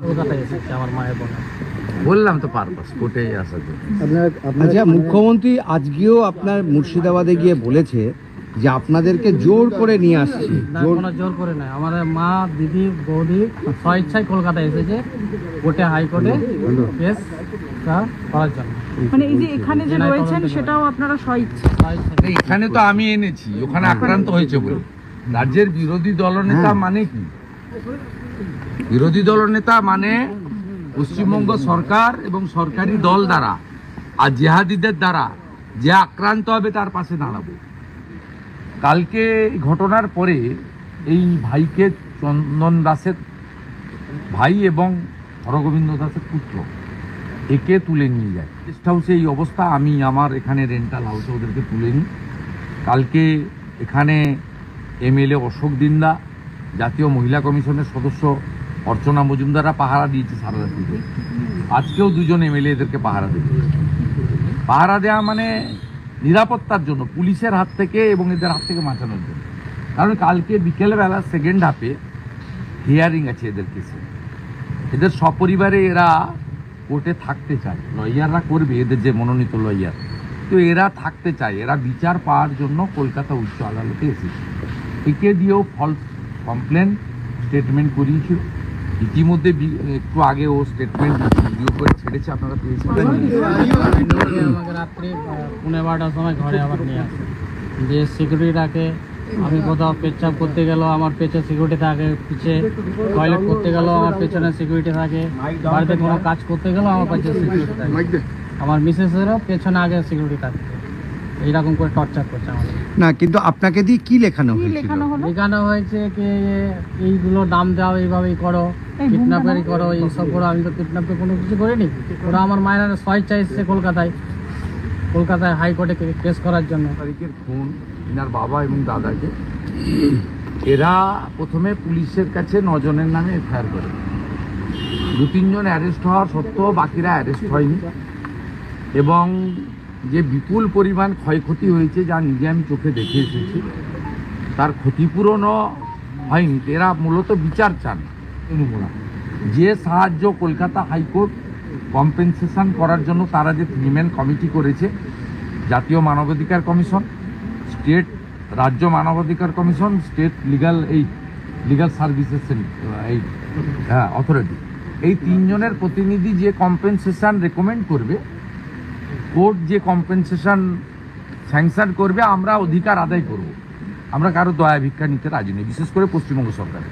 কলকাতায় এসেছে আমার মায়ের বোন। বললাম তো পারপাস কোর্টে আসার জন্য। আচ্ছা, মুখ্যমন্ত্রী আজকেও আপনার মুর্শিদাবাদে গিয়ে বলেছে যে আপনাদেরকে জোর করে নিয়ে আসছি। না, কোনো জোর করে নয়, আমাদের মা, দিদি, বৌদি স্বইচ্ছায় কলকাতায় এসেছে কোর্টে, হাইকোর্টে কেস করার জন্য। মানে এই যে এখানে যে রয়েছেন সেটাও আপনারা স্বইচ্ছা? এখানে তো আমি এনেছি, ওখানে আক্রান্ত হয়েছে বলে। রাজ্যের বিরোধী দলনেতা মানে কি? বিরোধী দলনেতা মানে পশ্চিমবঙ্গ সরকার এবং সরকারি দল দ্বারা আর জেহাদিদের দ্বারা যে আক্রান্ত হবে তার পাশে দাঁড়াবো। কালকে ঘটনার পরে এই ভাইকে, চন্দন দাসের ভাই এবং হরগোবিন্দ দাসের পুত্র, একে তুলে নিয়ে যায় গেস্ট হাউসে। এই অবস্থা, আমি আমার এখানে রেন্টাল হাউসে ওদেরকে তুলে নিই। কালকে এখানে এমএলএ অশোক দিন্দা, জাতীয় মহিলা কমিশনের সদস্য অর্চনা মজুমদাররা পাহারা দিয়েছে সারা রাত্রি। আজকেও দুজন এমএলএ এদেরকে পাহারা দেবে। পাহারা দেওয়া মানে নিরাপত্তার জন্য, পুলিশের হাত থেকে এবং এদের হাত থেকে বাঁচানোর জন্য। কারণ কালকে বিকেলবেলা সেকেন্ড হাফে হিয়ারিং আছে এদের কেসে। এদের সপরিবারে এরা কোর্টে থাকতে চায়, লয়াররা করবে, এদের যে মনোনীত লয়ার, তো এরা থাকতে চায়। এরা বিচার পাওয়ার জন্য কলকাতা উচ্চ আদালতে এসেছে। একে দিয়েও ফলস কমপ্লেন স্টেটমেন্ট করিয়েছিল। ইতিমধ্যে একটু আগে ও স্টেটমেন্ট ভিডিও করে ছেড়েছে, আপনারা পেয়েছেন। আমাকে রাত্রি 11:30টার সময় ঘরে আবার নিয়ে আসে, যে সিকিউরিটি রাখে। আমি কোথাও পেচ্ছাপ করতে গেলেও আমার পেছনে সিকিউরিটি থাকে, পিছে টয়লেট করতে গেলেও আমার পেছনে সিকিউরিটি থাকে, বাড়িতে কোনো কাজ করতে গেলেও আমার পেছনে সিকিউরিটি থাকে, আমার মিসেসেরও পেছনে আগে সিকিউরিটি থাকে। এইরকম করে টর্চার করছে আমাদের। না, কিন্তু আপনাকে দিয়ে কি লেখানো হয়েছিল? লেখানো হয়েছে কি এইগুলো দাম দাও, এইভাবেই করো, কিডন্যাপারি করো, এইসব করো। আমি তো কিডন্যাপে কোনো কিছু করিনি। ওরা আমার মায়ের স্বইচ্ছায় এসেছে কলকাতায় হাইকোর্টে কেস করার জন্য। তারিখের খুন এনার বাবা এবং দাদাকে এরা প্রথমে পুলিশের কাছে 9 জনের নামে এফআইআর করে। 2-3 জন অ্যারেস্ট হওয়ার সত্ত্বেও বাকিরা অ্যারেস্ট হয়নি, এবং যে বিপুল পরিমাণ ক্ষয়ক্ষতি হয়েছে যা নিজে আমি চোখে দেখে এসেছি, তার ক্ষতিপূরণও হয়নি। এরা মূলত বিচার চান। যে সাহায্য কলকাতা হাইকোর্ট কম্পেনসেশন করার জন্য তারা যে 3 কমিটি করেছে, জাতীয় মানবাধিকার কমিশন, স্টেট রাজ্য মানবাধিকার commission, state legal services authority, এই 3 জনের প্রতিনিধি যে কম্পেনসেশন রেকমেন্ড করবে, কোর্ট যে কম্পেনসেশন স্যাংশন করবে, আমরা অধিকার আদায় করব। আমরা কারো দয়া ভিক্ষা নিতে রাজি নেই, বিশেষ করে পশ্চিমবঙ্গ সরকারের।